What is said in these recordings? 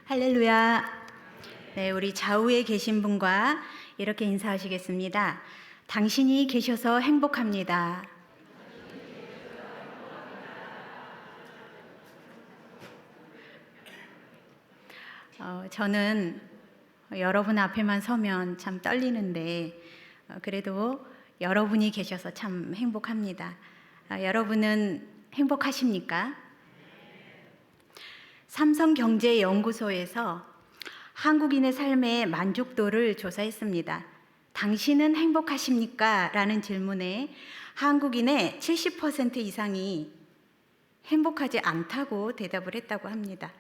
할렐루야. 네, 우리 좌우에 계신 분과 이렇게 인사하시겠습니다. 당신이 계셔서 행복합니다. 저는 여러분 앞에만 서면 참 떨리는데 그래도 여러분이 계셔서 참 행복합니다. 여러분은 행복하십니까? 삼성경제연구소에서 한국인의 삶의 만족도를 조사했습니다. 당신은 행복하십니까? 라는 질문에 한국인의 70% 이상이 행복하지 않다고 대답을 했다고 합니다.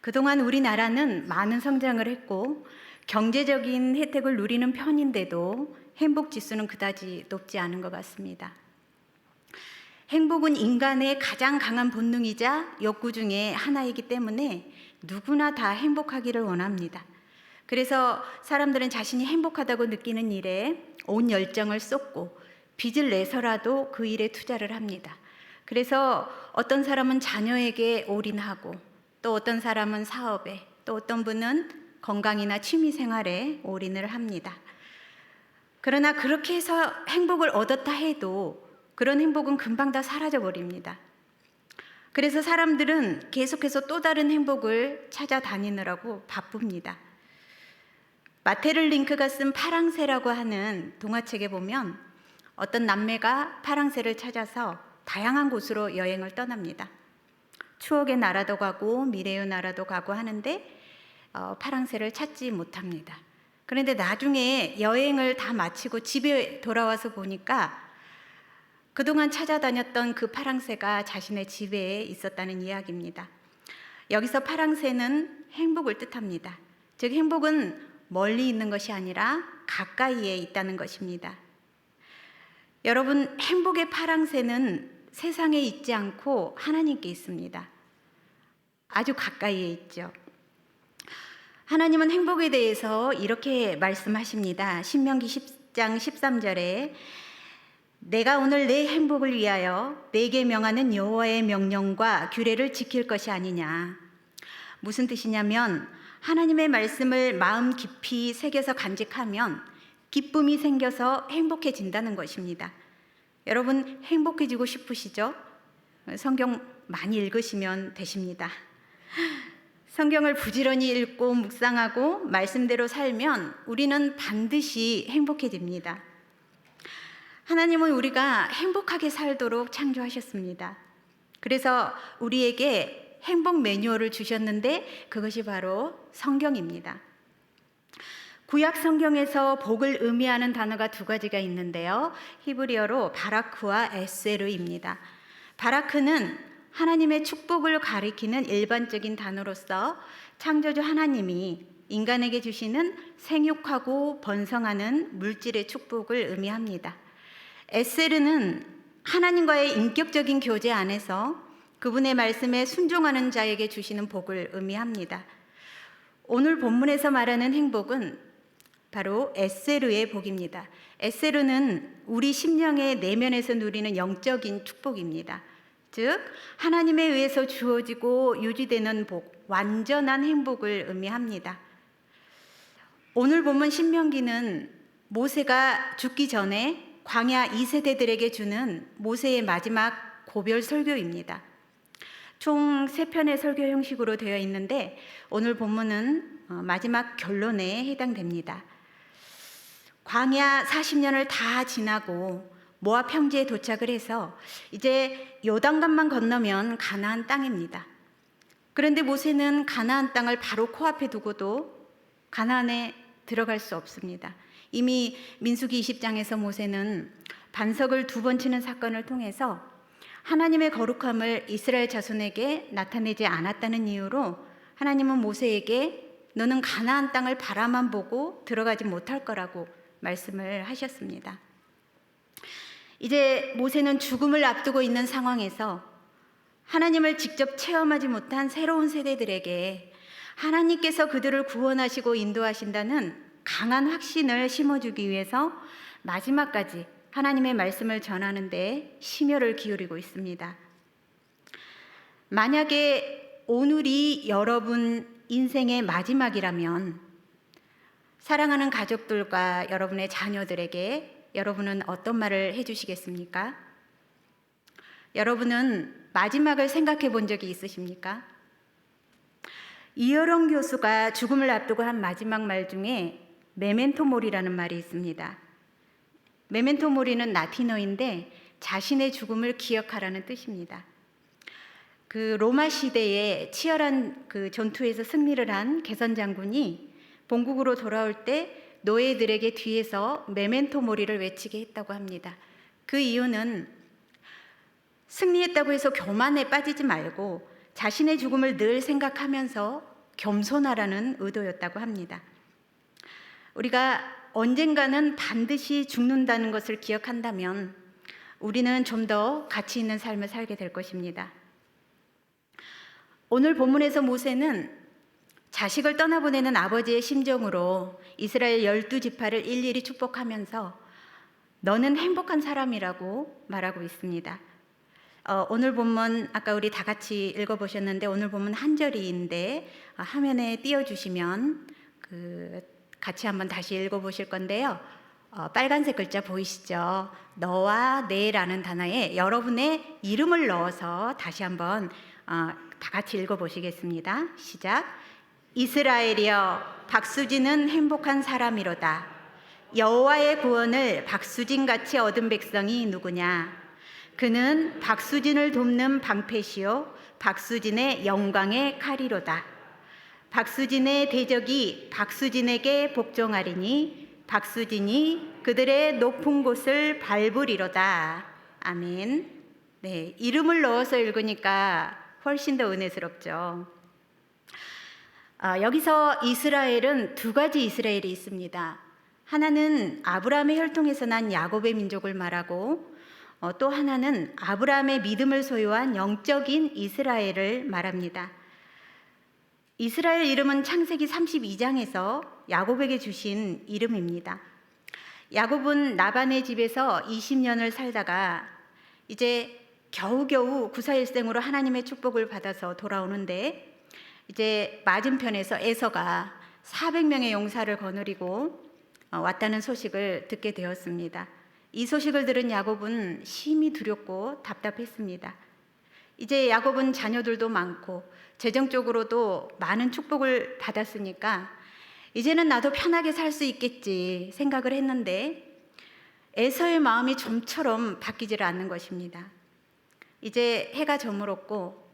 그동안 우리나라는 많은 성장을 했고 경제적인 혜택을 누리는 편인데도 행복 지수는 그다지 높지 않은 것 같습니다. 행복은 인간의 가장 강한 본능이자 욕구 중에 하나이기 때문에 누구나 다 행복하기를 원합니다. 그래서 사람들은 자신이 행복하다고 느끼는 일에 온 열정을 쏟고 빚을 내서라도 그 일에 투자를 합니다. 그래서 어떤 사람은 자녀에게 올인하고 또 어떤 사람은 사업에 또 어떤 분은 건강이나 취미 생활에 올인을 합니다. 그러나 그렇게 해서 행복을 얻었다 해도 그런 행복은 금방 다 사라져 버립니다. 그래서 사람들은 계속해서 또 다른 행복을 찾아다니느라고 바쁩니다. 마테르 링크가 쓴 파랑새라고 하는 동화책에 보면 어떤 남매가 파랑새를 찾아서 다양한 곳으로 여행을 떠납니다. 추억의 나라도 가고 미래의 나라도 가고 하는데 파랑새를 찾지 못합니다. 그런데 나중에 여행을 다 마치고 집에 돌아와서 보니까 그동안 찾아다녔던 그 파랑새가 자신의 집에 있었다는 이야기입니다. 여기서 파랑새는 행복을 뜻합니다. 즉 행복은 멀리 있는 것이 아니라 가까이에 있다는 것입니다. 여러분, 행복의 파랑새는 세상에 있지 않고 하나님께 있습니다. 아주 가까이에 있죠. 하나님은 행복에 대해서 이렇게 말씀하십니다. 신명기 10장 13절에 내가 오늘 내 행복을 위하여 내게 명하는 여호와의 명령과 규례를 지킬 것이 아니냐. 무슨 뜻이냐면 하나님의 말씀을 마음 깊이 새겨서 간직하면 기쁨이 생겨서 행복해진다는 것입니다. 여러분 행복해지고 싶으시죠? 성경 많이 읽으시면 되십니다. 성경을 부지런히 읽고 묵상하고 말씀대로 살면 우리는 반드시 행복해집니다. 하나님은 우리가 행복하게 살도록 창조하셨습니다. 그래서 우리에게 행복 매뉴얼을 주셨는데 그것이 바로 성경입니다. 구약 성경에서 복을 의미하는 단어가 두 가지가 있는데요. 히브리어로 바라크와 에세르입니다. 바라크는 하나님의 축복을 가리키는 일반적인 단어로서 창조주 하나님이 인간에게 주시는 생육하고 번성하는 물질의 축복을 의미합니다. 에세르는 하나님과의 인격적인 교제 안에서 그분의 말씀에 순종하는 자에게 주시는 복을 의미합니다. 오늘 본문에서 말하는 행복은 바로 에세르의 복입니다. 에세르는 우리 심령의 내면에서 누리는 영적인 축복입니다. 즉 하나님에 의해서 주어지고 유지되는 복, 완전한 행복을 의미합니다. 오늘 본문 신명기는 모세가 죽기 전에 광야 2세대들에게 주는 모세의 마지막 고별 설교입니다. 총 3편의 설교 형식으로 되어 있는데 오늘 본문은 마지막 결론에 해당됩니다. 광야 40년을 다 지나고 모압 평지에 도착을 해서 이제 요단강만 건너면 가나안 땅입니다. 그런데 모세는 가나안 땅을 바로 코앞에 두고도 가나안에 들어갈 수 없습니다. 이미 민수기 20장에서 모세는 반석을 2번 치는 사건을 통해서 하나님의 거룩함을 이스라엘 자손에게 나타내지 않았다는 이유로 하나님은 모세에게 너는 가나안 땅을 바라만 보고 들어가지 못할 거라고 말씀을 하셨습니다. 이제 모세는 죽음을 앞두고 있는 상황에서 하나님을 직접 체험하지 못한 새로운 세대들에게 하나님께서 그들을 구원하시고 인도하신다는 강한 확신을 심어주기 위해서 마지막까지 하나님의 말씀을 전하는 데 심혈을 기울이고 있습니다. 만약에 오늘이 여러분 인생의 마지막이라면 사랑하는 가족들과 여러분의 자녀들에게 여러분은 어떤 말을 해주시겠습니까? 여러분은 마지막을 생각해 본 적이 있으십니까? 이어롱 교수가 죽음을 앞두고 한 마지막 말 중에 메멘토 모리라는 말이 있습니다. 메멘토 모리는 라틴어인데 자신의 죽음을 기억하라는 뜻입니다. 그 로마 시대에 치열한 그 전투에서 승리를 한 개선 장군이 본국으로 돌아올 때 노예들에게 뒤에서 메멘토 모리를 외치게 했다고 합니다. 그 이유는 승리했다고 해서 교만에 빠지지 말고 자신의 죽음을 늘 생각하면서 겸손하라는 의도였다고 합니다. 우리가 언젠가는 반드시 죽는다는 것을 기억한다면 우리는 좀 더 가치 있는 삶을 살게 될 것입니다. 오늘 본문에서 모세는 자식을 떠나보내는 아버지의 심정으로 이스라엘 12지파를 일일이 축복하면서 너는 행복한 사람이라고 말하고 있습니다. 오늘 본문 아까 우리 다 같이 읽어보셨는데 오늘 본문 한 절인데 화면에 띄워주시면 같이 한번 다시 읽어보실 건데요. 빨간색 글자 보이시죠? 너와 내라는 단어에 여러분의 이름을 넣어서 다시 한번 다 같이 읽어보시겠습니다. 시작. 이스라엘이여 박수진은 행복한 사람이로다. 여호와의 구원을 박수진같이 얻은 백성이 누구냐? 그는 박수진을 돕는 방패시요 박수진의 영광의 칼이로다. 박수진의 대적이 박수진에게 복종하리니 박수진이 그들의 높은 곳을 밟으리로다. 아멘. 네, 이름을 넣어서 읽으니까 훨씬 더 은혜스럽죠. 여기서 이스라엘은 두 가지 이스라엘이 있습니다. 하나는 아브라함의 혈통에서 난 야곱의 민족을 말하고 또 하나는 아브라함의 믿음을 소유한 영적인 이스라엘을 말합니다. 이스라엘 이름은 창세기 32장에서 야곱에게 주신 이름입니다. 야곱은 라반의 집에서 20년을 살다가 이제 겨우겨우 구사일생으로 하나님의 축복을 받아서 돌아오는데 이제 맞은편에서 에서가 400명의 용사를 거느리고 왔다는 소식을 듣게 되었습니다. 이 소식을 들은 야곱은 심히 두렵고 답답했습니다. 이제 야곱은 자녀들도 많고 재정적으로도 많은 축복을 받았으니까 이제는 나도 편하게 살 수 있겠지 생각을 했는데 에서의 마음이 좀처럼 바뀌지를 않는 것입니다. 이제 해가 저물었고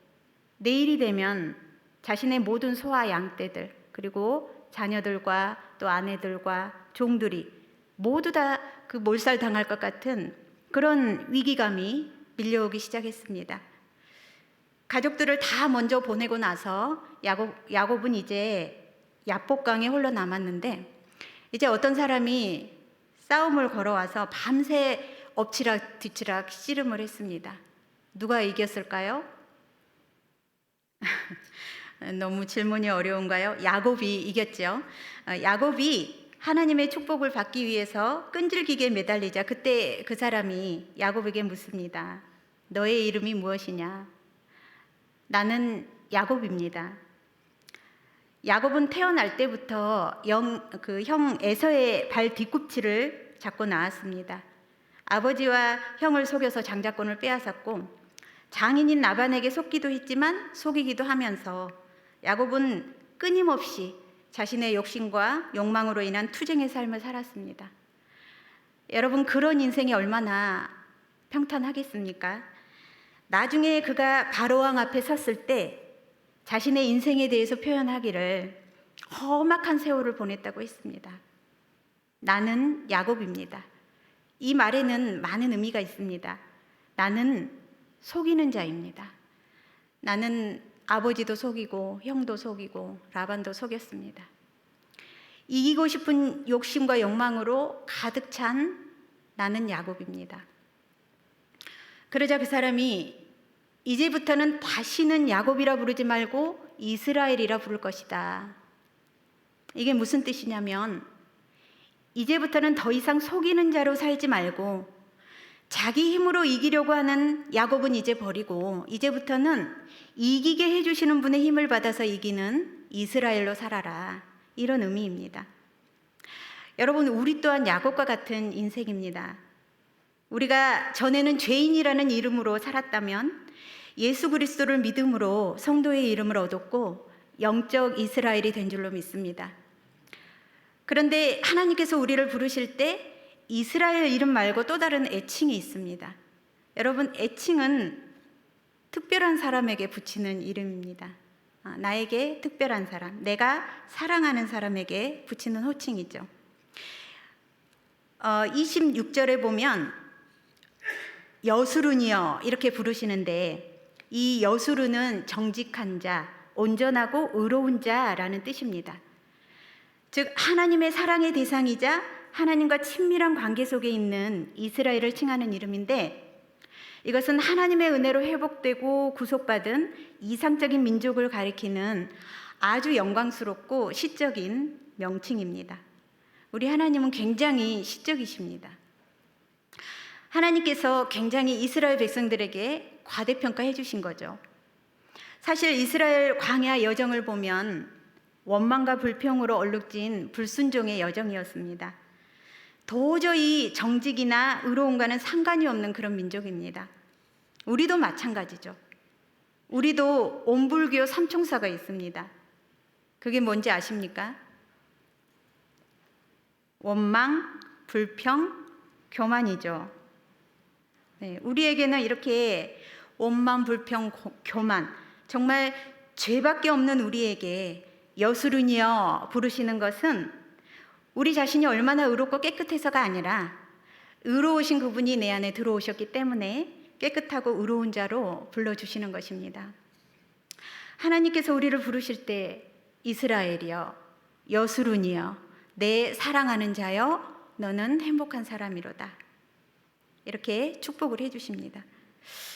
내일이 되면 자신의 모든 소와 양떼들 그리고 자녀들과 또 아내들과 종들이 모두 다 그 몰살당할 것 같은 그런 위기감이 밀려오기 시작했습니다. 가족들을 다 먼저 보내고 나서 야곱은 이제 야복강에 홀로 남았는데 이제 어떤 사람이 싸움을 걸어와서 밤새 엎치락 뒤치락 씨름을 했습니다. 누가 이겼을까요? 너무 질문이 어려운가요? 야곱이 이겼죠. 야곱이 하나님의 축복을 받기 위해서 끈질기게 매달리자 그때 그 사람이 야곱에게 묻습니다. 너의 이름이 무엇이냐? 나는 야곱입니다. 야곱은 태어날 때부터 형 에서의 발 뒤꿈치를 잡고 나왔습니다. 아버지와 형을 속여서 장자권을 빼앗았고 장인인 라반에게 속기도 했지만 속이기도 하면서 야곱은 끊임없이 자신의 욕심과 욕망으로 인한 투쟁의 삶을 살았습니다. 여러분 그런 인생이 얼마나 평탄하겠습니까? 나중에 그가 바로왕 앞에 섰을 때 자신의 인생에 대해서 표현하기를 험악한 세월을 보냈다고 했습니다. 나는 야곱입니다. 이 말에는 많은 의미가 있습니다. 나는 속이는 자입니다. 나는 아버지도 속이고 형도 속이고 라반도 속였습니다. 이기고 싶은 욕심과 욕망으로 가득 찬 나는 야곱입니다. 그러자 그 사람이 이제부터는 다시는 야곱이라 부르지 말고 이스라엘이라 부를 것이다. 이게 무슨 뜻이냐면 이제부터는 더 이상 속이는 자로 살지 말고 자기 힘으로 이기려고 하는 야곱은 이제 버리고 이제부터는 이기게 해주시는 분의 힘을 받아서 이기는 이스라엘로 살아라. 이런 의미입니다. 여러분, 우리 또한 야곱과 같은 인생입니다. 우리가 전에는 죄인이라는 이름으로 살았다면 예수 그리스도를 믿음으로 성도의 이름을 얻었고 영적 이스라엘이 된 줄로 믿습니다. 그런데 하나님께서 우리를 부르실 때 이스라엘 이름 말고 또 다른 애칭이 있습니다. 여러분, 애칭은 특별한 사람에게 붙이는 이름입니다. 나에게 특별한 사람, 내가 사랑하는 사람에게 붙이는 호칭이죠. 26절에 보면 여수룬이여 이렇게 부르시는데, 이 여수룬은 정직한 자, 온전하고 의로운 자라는 뜻입니다. 즉 하나님의 사랑의 대상이자 하나님과 친밀한 관계 속에 있는 이스라엘을 칭하는 이름인데, 이것은 하나님의 은혜로 회복되고 구속받은 이상적인 민족을 가리키는 아주 영광스럽고 시적인 명칭입니다. 우리 하나님은 굉장히 시적이십니다. 하나님께서 굉장히 이스라엘 백성들에게 과대평가해 주신 거죠. 사실 이스라엘 광야 여정을 보면 원망과 불평으로 얼룩진 불순종의 여정이었습니다. 도저히 정직이나 의로움과는 상관이 없는 그런 민족입니다. 우리도 마찬가지죠. 우리도 온불교 삼총사가 있습니다. 그게 뭔지 아십니까? 원망, 불평, 교만이죠. 네, 우리에게는 이렇게 원망, 불평, 교만, 정말 죄밖에 없는 우리에게 여수룬이여 부르시는 것은 우리 자신이 얼마나 의롭고 깨끗해서가 아니라 의로우신 그분이 내 안에 들어오셨기 때문에 깨끗하고 의로운 자로 불러주시는 것입니다. 하나님께서 우리를 부르실 때 이스라엘이여, 여수룬이여, 내 사랑하는 자여, 너는 행복한 사람이로다. 이렇게 축복을 해주십니다.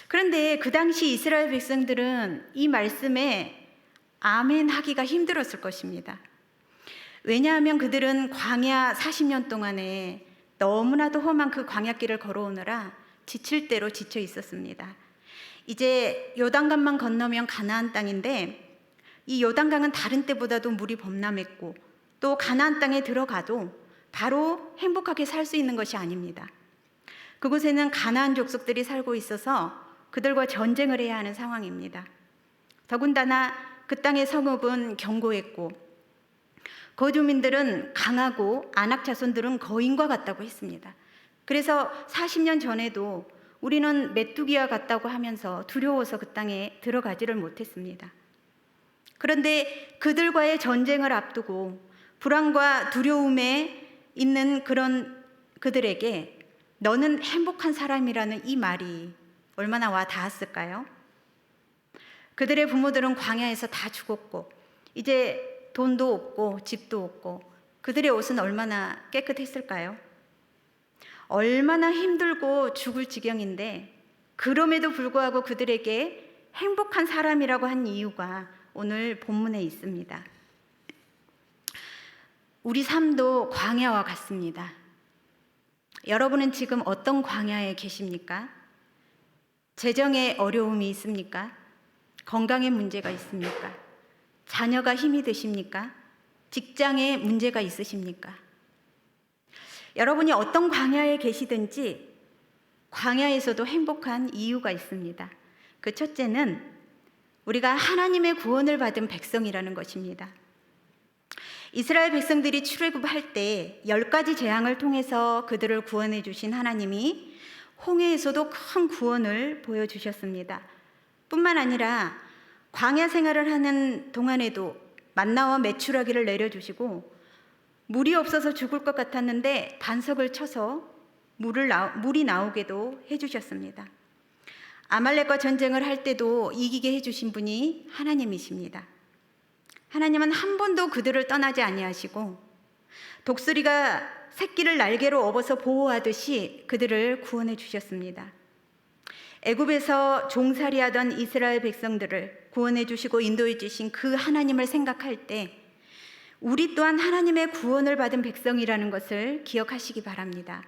그런데 그 당시 이스라엘 백성들은 이 말씀에 아멘 하기가 힘들었을 것입니다. 왜냐하면 그들은 광야 40년 동안에 너무나도 험한 그 광야길을 걸어오느라 지칠 대로 지쳐 있었습니다. 이제 요단강만 건너면 가나안 땅인데, 이 요단강은 다른 때보다도 물이 범람했고 또 가나안 땅에 들어가도 바로 행복하게 살 수 있는 것이 아닙니다. 그곳에는 가나안 족속들이 살고 있어서 그들과 전쟁을 해야 하는 상황입니다. 더군다나 그 땅의 성읍은 견고했고 거주민들은 강하고 안악 자손들은 거인과 같다고 했습니다. 그래서 40년 전에도 우리는 메뚜기와 같다고 하면서 두려워서 그 땅에 들어가지를 못했습니다. 그런데 그들과의 전쟁을 앞두고 불안과 두려움에 있는 그런 그들에게 너는 행복한 사람이라는 이 말이 얼마나 와 닿았을까요? 그들의 부모들은 광야에서 다 죽었고 이제 돈도 없고 집도 없고 그들의 옷은 얼마나 깨끗했을까요? 얼마나 힘들고 죽을 지경인데 그럼에도 불구하고 그들에게 행복한 사람이라고 한 이유가 오늘 본문에 있습니다. 우리 삶도 광야와 같습니다. 여러분은 지금 어떤 광야에 계십니까? 재정에 어려움이 있습니까? 건강에 문제가 있습니까? 자녀가 힘이 드십니까? 직장에 문제가 있으십니까? 여러분이 어떤 광야에 계시든지 광야에서도 행복한 이유가 있습니다. 그 첫째는 우리가 하나님의 구원을 받은 백성이라는 것입니다. 이스라엘 백성들이 출애굽할 때 10가지 재앙을 통해서 그들을 구원해 주신 하나님이 홍해에서도 큰 구원을 보여주셨습니다. 뿐만 아니라 광야 생활을 하는 동안에도 만나와 메추라기를 내려주시고 물이 없어서 죽을 것 같았는데 반석을 쳐서 물이 나오게도 해주셨습니다. 아말렉과 전쟁을 할 때도 이기게 해주신 분이 하나님이십니다. 하나님은 한 번도 그들을 떠나지 아니하시고 독수리가 새끼를 날개로 업어서 보호하듯이 그들을 구원해 주셨습니다. 애굽에서 종살이하던 이스라엘 백성들을 구원해 주시고 인도해 주신 그 하나님을 생각할 때 우리 또한 하나님의 구원을 받은 백성이라는 것을 기억하시기 바랍니다.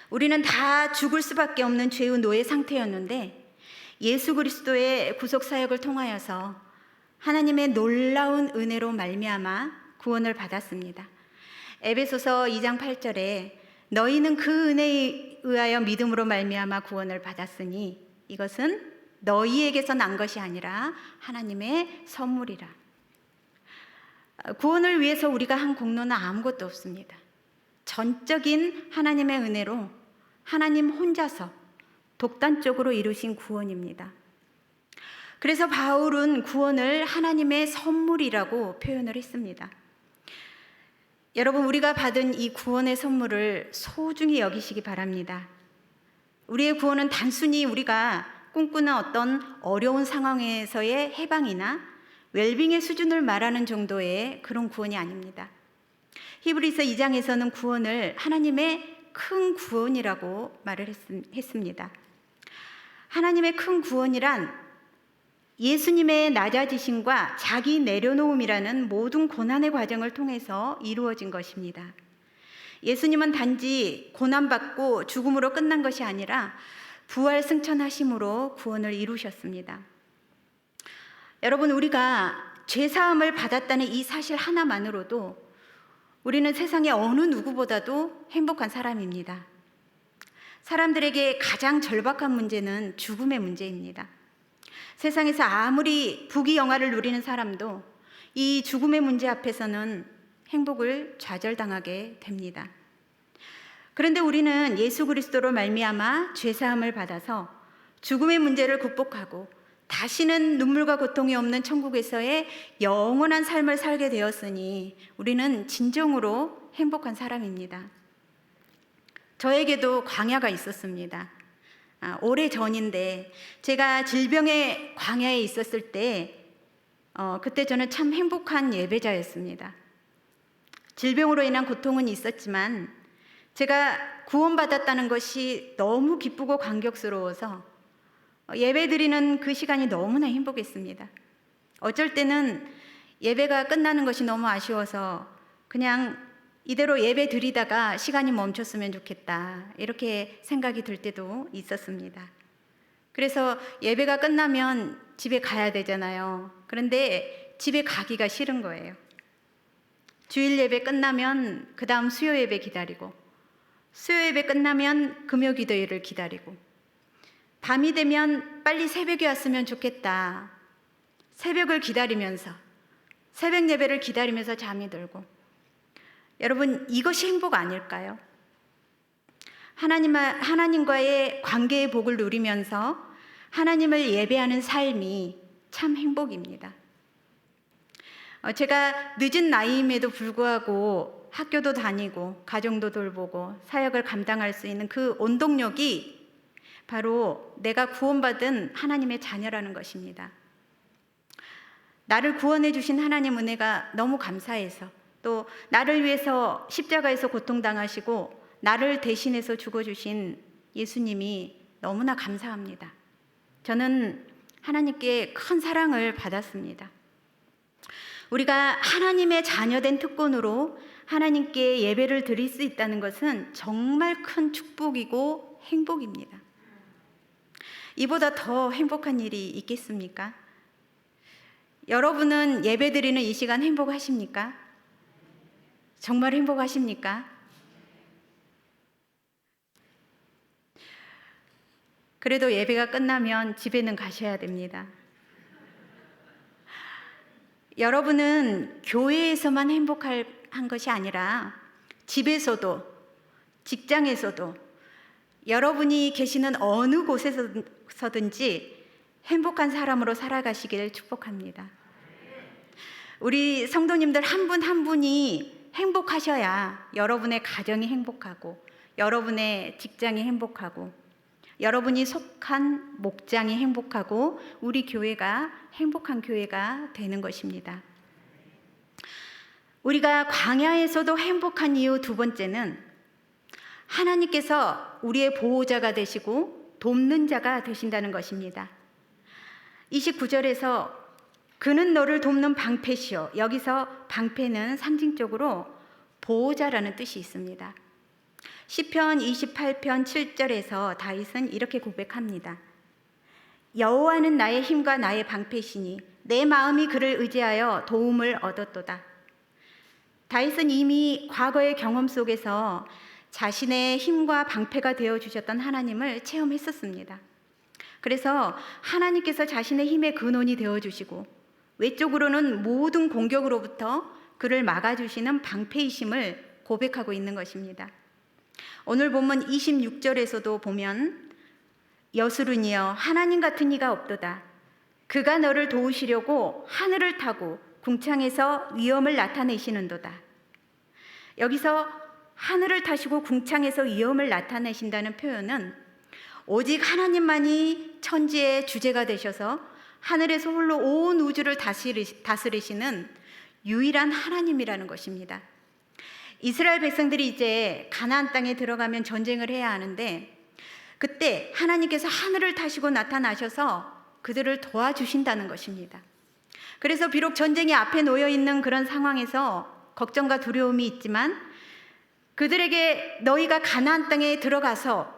우리는 다 죽을 수밖에 없는 죄의 노예 상태였는데 예수 그리스도의 구속 사역을 통하여서 하나님의 놀라운 은혜로 말미암아 구원을 받았습니다. 에베소서 2장 8절에 너희는 그 은혜에 의하여 믿음으로 말미암아 구원을 받았으니 이것은 너희에게서 난 것이 아니라 하나님의 선물이라. 구원을 위해서 우리가 한 공로는 아무것도 없습니다. 전적인 하나님의 은혜로 하나님 혼자서 독단적으로 이루신 구원입니다. 그래서 바울은 구원을 하나님의 선물이라고 표현을 했습니다. 여러분, 우리가 받은 이 구원의 선물을 소중히 여기시기 바랍니다. 우리의 구원은 단순히 우리가 꿈꾸는 어떤 어려운 상황에서의 해방이나 웰빙의 수준을 말하는 정도의 그런 구원이 아닙니다. 히브리서 2장에서는 구원을 하나님의 큰 구원이라고 말을 했습니다. 하나님의 큰 구원이란 예수님의 낮아지심과 자기 내려놓음이라는 모든 고난의 과정을 통해서 이루어진 것입니다. 예수님은 단지 고난받고 죽음으로 끝난 것이 아니라 부활 승천하심으로 구원을 이루셨습니다. 여러분, 우리가 죄사함을 받았다는 이 사실 하나만으로도 우리는 세상의 어느 누구보다도 행복한 사람입니다. 사람들에게 가장 절박한 문제는 죽음의 문제입니다. 세상에서 아무리 부귀영화를 누리는 사람도 이 죽음의 문제 앞에서는 행복을 좌절당하게 됩니다. 그런데 우리는 예수 그리스도로 말미암아 죄사함을 받아서 죽음의 문제를 극복하고 다시는 눈물과 고통이 없는 천국에서의 영원한 삶을 살게 되었으니 우리는 진정으로 행복한 사람입니다. 저에게도 광야가 있었습니다. 오래 전인데 제가 질병의 광야에 있었을 때 그때 저는 참 행복한 예배자였습니다. 질병으로 인한 고통은 있었지만 제가 구원받았다는 것이 너무 기쁘고 감격스러워서 예배드리는 그 시간이 너무나 행복했습니다. 어쩔 때는 예배가 끝나는 것이 너무 아쉬워서 그냥 이대로 예배 드리다가 시간이 멈췄으면 좋겠다, 이렇게 생각이 들 때도 있었습니다. 그래서 예배가 끝나면 집에 가야 되잖아요. 그런데 집에 가기가 싫은 거예요. 주일 예배 끝나면 그 다음 수요 예배 기다리고, 수요 예배 끝나면 금요 기도일을 기다리고, 밤이 되면 빨리 새벽이 왔으면 좋겠다, 새벽을 기다리면서, 새벽 예배를 기다리면서 잠이 들고. 여러분, 이것이 행복 아닐까요? 하나님과의 관계의 복을 누리면서 하나님을 예배하는 삶이 참 행복입니다. 제가 늦은 나이임에도 불구하고 학교도 다니고 가정도 돌보고 사역을 감당할 수 있는 그 원동력이 바로 내가 구원받은 하나님의 자녀라는 것입니다. 나를 구원해 주신 하나님 은혜가 너무 감사해서, 또 나를 위해서 십자가에서 고통당하시고 나를 대신해서 죽어주신 예수님이 너무나 감사합니다. 저는 하나님께 큰 사랑을 받았습니다. 우리가 하나님의 자녀된 특권으로 하나님께 예배를 드릴 수 있다는 것은 정말 큰 축복이고 행복입니다. 이보다 더 행복한 일이 있겠습니까? 여러분은 예배 드리는 이 시간 행복하십니까? 정말 행복하십니까? 그래도 예배가 끝나면 집에는 가셔야 됩니다. 여러분은 교회에서만 행복한 것이 아니라 집에서도, 직장에서도, 여러분이 계시는 어느 곳에서든지 행복한 사람으로 살아가시기를 축복합니다. 우리 성도님들 한 분 한 분이 행복하셔야 여러분의 가정이 행복하고, 여러분의 직장이 행복하고, 여러분이 속한 목장이 행복하고, 우리 교회가 행복한 교회가 되는 것입니다. 우리가 광야에서도 행복한 이유 두 번째는 하나님께서 우리의 보호자가 되시고 돕는 자가 되신다는 것입니다. 29절에서 그는 너를 돕는 방패시요. 여기서 방패는 상징적으로 보호자라는 뜻이 있습니다. 시편 28편 7절에서 다윗은 이렇게 고백합니다. 여호와는 나의 힘과 나의 방패시니 내 마음이 그를 의지하여 도움을 얻었도다. 다윗은 이미 과거의 경험 속에서 자신의 힘과 방패가 되어 주셨던 하나님을 체험했었습니다. 그래서 하나님께서 자신의 힘의 근원이 되어 주시고 외적으로는 모든 공격으로부터 그를 막아주시는 방패이심을 고백하고 있는 것입니다. 오늘 본문 26절에서도 보면 여수르니여 하나님 같은 이가 없도다. 그가 너를 도우시려고 하늘을 타고 궁창에서 위엄을 나타내시는도다. 여기서 하늘을 타시고 궁창에서 위엄을 나타내신다는 표현은 오직 하나님만이 천지의 주제가 되셔서 하늘에서 홀로 온 우주를 다스리시는 유일한 하나님이라는 것입니다. 이스라엘 백성들이 이제 가나안 땅에 들어가면 전쟁을 해야 하는데 그때 하나님께서 하늘을 타시고 나타나셔서 그들을 도와주신다는 것입니다. 그래서 비록 전쟁이 앞에 놓여 있는 그런 상황에서 걱정과 두려움이 있지만 그들에게 너희가 가나안 땅에 들어가서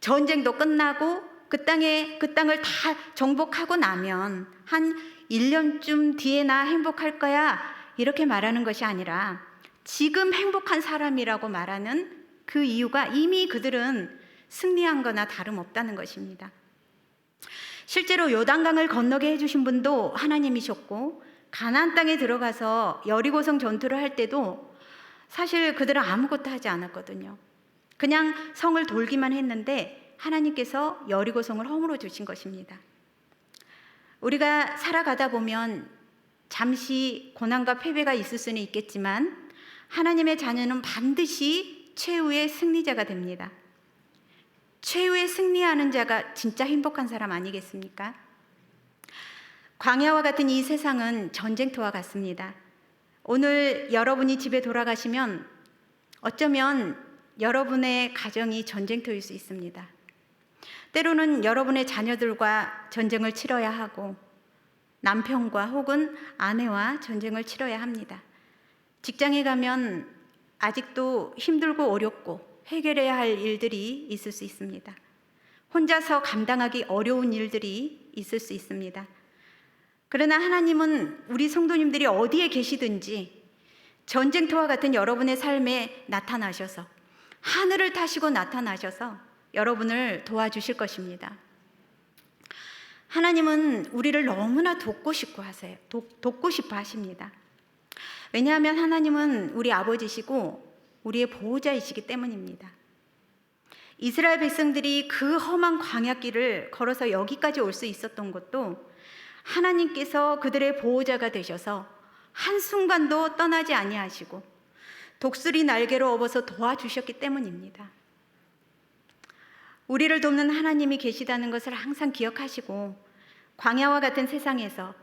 전쟁도 끝나고 그 땅을 다 정복하고 나면 한 1년쯤 뒤에 나 행복할 거야 이렇게 말하는 것이 아니라 지금 행복한 사람이라고 말하는 그 이유가 이미 그들은 승리한 거나 다름없다는 것입니다. 실제로 요단강을 건너게 해주신 분도 하나님이셨고 가나안 땅에 들어가서 여리고성 전투를 할 때도 사실 그들은 아무것도 하지 않았거든요. 그냥 성을 돌기만 했는데 하나님께서 여리고성을 허물어 주신 것입니다. 우리가 살아가다 보면 잠시 고난과 패배가 있을 수는 있겠지만 하나님의 자녀는 반드시 최후의 승리자가 됩니다. 최후의 승리하는 자가 진짜 행복한 사람 아니겠습니까? 광야와 같은 이 세상은 전쟁터와 같습니다. 오늘 여러분이 집에 돌아가시면 어쩌면 여러분의 가정이 전쟁터일 수 있습니다. 때로는 여러분의 자녀들과 전쟁을 치러야 하고 남편과 혹은 아내와 전쟁을 치러야 합니다. 직장에 가면 아직도 힘들고 어렵고 해결해야 할 일들이 있을 수 있습니다. 혼자서 감당하기 어려운 일들이 있을 수 있습니다. 그러나 하나님은 우리 성도님들이 어디에 계시든지 전쟁터와 같은 여러분의 삶에 나타나셔서 하늘을 타시고 나타나셔서 여러분을 도와주실 것입니다. 하나님은 우리를 너무나 돕고 싶어 하십니다. 왜냐하면 하나님은 우리 아버지시고 우리의 보호자이시기 때문입니다. 이스라엘 백성들이 그 험한 광야길을 걸어서 여기까지 올 수 있었던 것도 하나님께서 그들의 보호자가 되셔서 한순간도 떠나지 아니하시고 독수리 날개로 업어서 도와주셨기 때문입니다. 우리를 돕는 하나님이 계시다는 것을 항상 기억하시고 광야와 같은 세상에서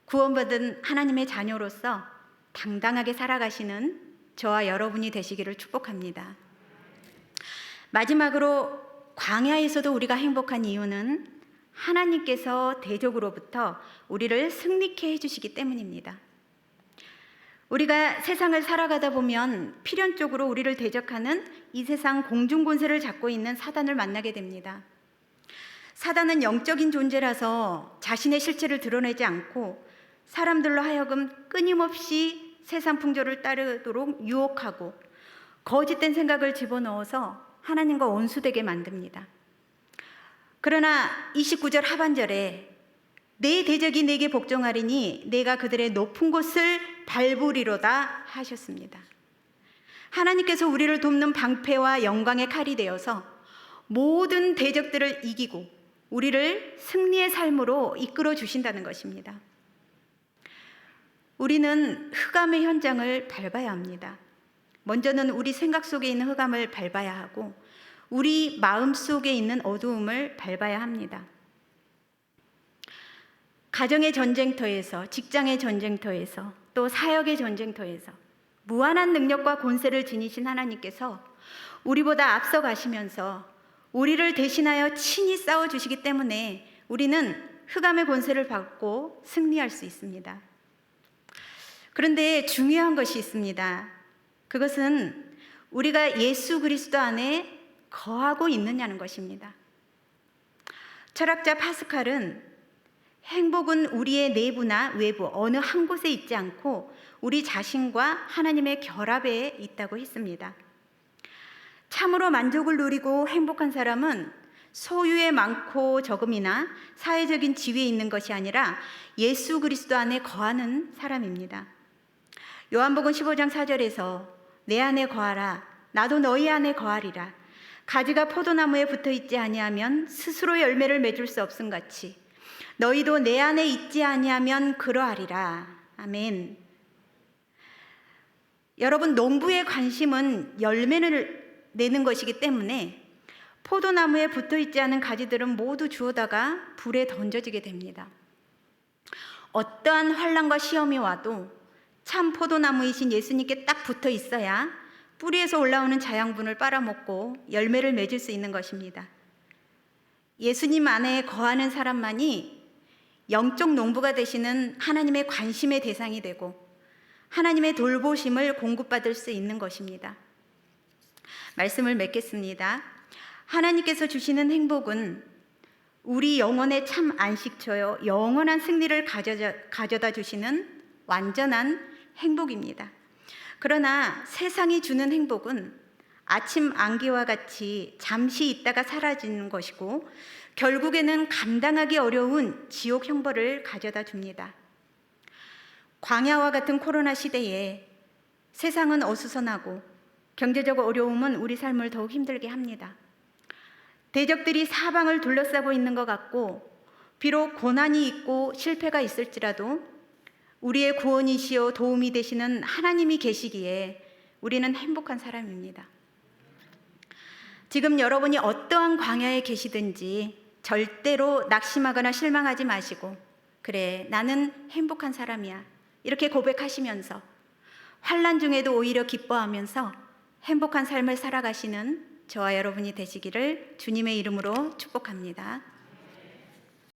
구원받은 하나님의 자녀로서 당당하게 살아가시는 저와 여러분이 되시기를 축복합니다. 마지막으로 광야에서도 우리가 행복한 이유는 하나님께서 대적으로부터 우리를 승리케 해주시기 때문입니다. 우리가 세상을 살아가다 보면 필연적으로 우리를 대적하는 이 세상 공중권세를 잡고 있는 사단을 만나게 됩니다. 사단은 영적인 존재라서 자신의 실체를 드러내지 않고 사람들로 하여금 끊임없이 세상 풍조를 따르도록 유혹하고 거짓된 생각을 집어넣어서 하나님과 원수되게 만듭니다. 그러나 29절 하반절에 내 대적이 내게 복종하리니 내가 그들의 높은 곳을 밟으리로다 하셨습니다. 하나님께서 우리를 돕는 방패와 영광의 칼이 되어서 모든 대적들을 이기고 우리를 승리의 삶으로 이끌어 주신다는 것입니다. 우리는 흑암의 현장을 밟아야 합니다. 먼저는 우리 생각 속에 있는 흑암을 밟아야 하고 우리 마음 속에 있는 어두움을 밟아야 합니다. 가정의 전쟁터에서, 직장의 전쟁터에서, 또 사역의 전쟁터에서 무한한 능력과 권세를 지니신 하나님께서 우리보다 앞서 가시면서 우리를 대신하여 친히 싸워주시기 때문에 우리는 흑암의 권세를 받고 승리할 수 있습니다. 그런데 중요한 것이 있습니다. 그것은 우리가 예수 그리스도 안에 거하고 있느냐는 것입니다. 철학자 파스칼은 행복은 우리의 내부나 외부 어느 한 곳에 있지 않고 우리 자신과 하나님의 결합에 있다고 했습니다. 참으로 만족을 누리고 행복한 사람은 소유의 많고 적음이나 사회적인 지위에 있는 것이 아니라 예수 그리스도 안에 거하는 사람입니다. 요한복음 15장 4절에서 내 안에 거하라 나도 너희 안에 거하리라. 가지가 포도나무에 붙어 있지 아니하면 스스로 열매를 맺을 수 없음같이 너희도 내 안에 있지 아니하면 그러하리라. 아멘. 여러분, 농부의 관심은 열매를 내는 것이기 때문에 포도나무에 붙어 있지 않은 가지들은 모두 주워다가 불에 던져지게 됩니다. 어떠한 환난과 시험이 와도 참 포도나무이신 예수님께 딱 붙어 있어야 뿌리에서 올라오는 자양분을 빨아먹고 열매를 맺을 수 있는 것입니다. 예수님 안에 거하는 사람만이 영적 농부가 되시는 하나님의 관심의 대상이 되고 하나님의 돌보심을 공급받을 수 있는 것입니다. 말씀을 맺겠습니다. 하나님께서 주시는 행복은 우리 영혼의 참 안식처요 영원한 승리를 가져다 주시는 완전한 행복입니다. 그러나 세상이 주는 행복은 아침 안개와 같이 잠시 있다가 사라지는 것이고 결국에는 감당하기 어려운 지옥 형벌을 가져다 줍니다. 광야와 같은 코로나 시대에 세상은 어수선하고 경제적 어려움은 우리 삶을 더욱 힘들게 합니다. 대적들이 사방을 둘러싸고 있는 것 같고 비록 고난이 있고 실패가 있을지라도 우리의 구원이시요 도움이 되시는 하나님이 계시기에 우리는 행복한 사람입니다. 지금 여러분이 어떠한 광야에 계시든지 절대로 낙심하거나 실망하지 마시고 그래 나는 행복한 사람이야 이렇게 고백하시면서 환난 중에도 오히려 기뻐하면서 행복한 삶을 살아가시는 저와 여러분이 되시기를 주님의 이름으로 축복합니다.